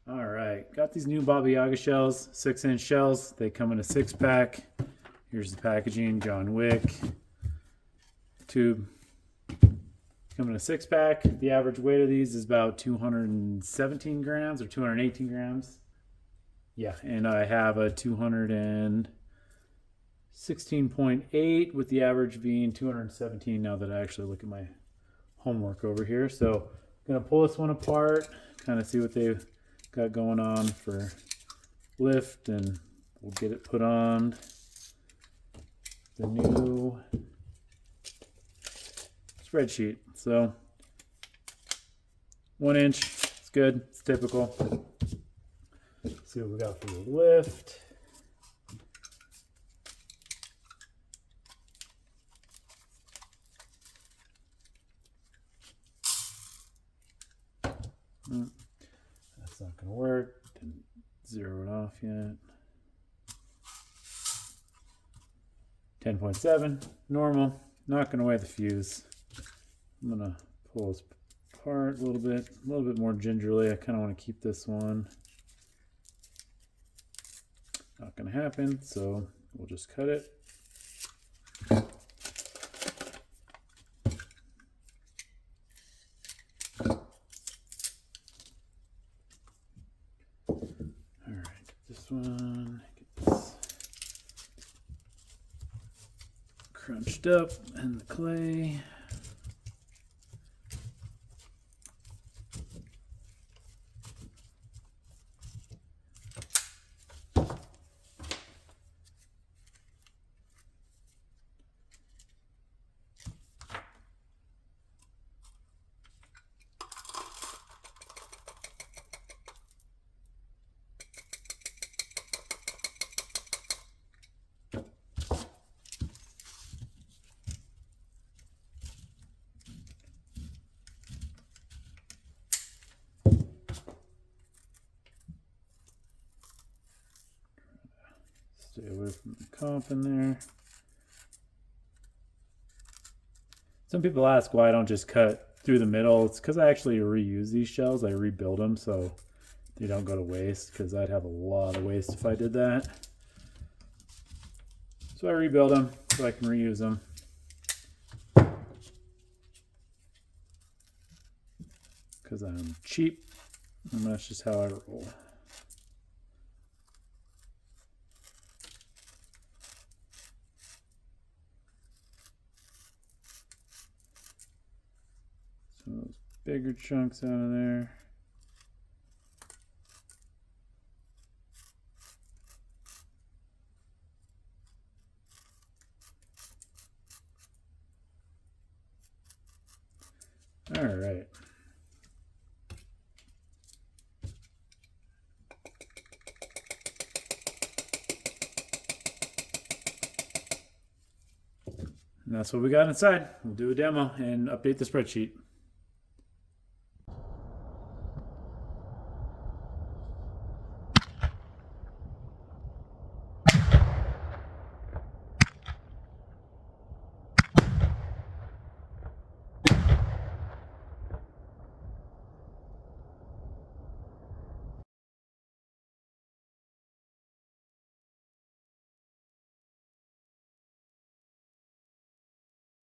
All right, got these new Baba Yaga shells, 6-inch shells. They come in a 6-pack. Here's the packaging, John Wick tube. Come in a 6-pack. The average weight of these is about 217 grams or 218 grams. Yeah, and I have a 216.8 with the average being 217 now that I actually look at my homework over here. So I'm gonna pull this one apart, kind of see what they've got going on for lift, and we'll get it put on the new spreadsheet. So 1 inch, it's good, it's typical. Let's see what we got for the lift. That's not going to work. Didn't zero it off yet. 10.7, normal. Not going to weigh the fuse. I'm going to pull this apart a little bit more gingerly. I kind of want to keep this one. Not going to happen, so we'll just cut it. This one, get this crunched up in the clay. Stay away from the comp in there. Some people ask why I don't just cut through the middle. It's because I actually reuse these shells. I rebuild them so they don't go to waste, because I'd have a lot of waste if I did that. So I rebuild them so I can reuse them. Because I'm cheap, and that's just how I roll. Some of those bigger chunks out of there. All right. And that's what we got inside. We'll do a demo and update the spreadsheet.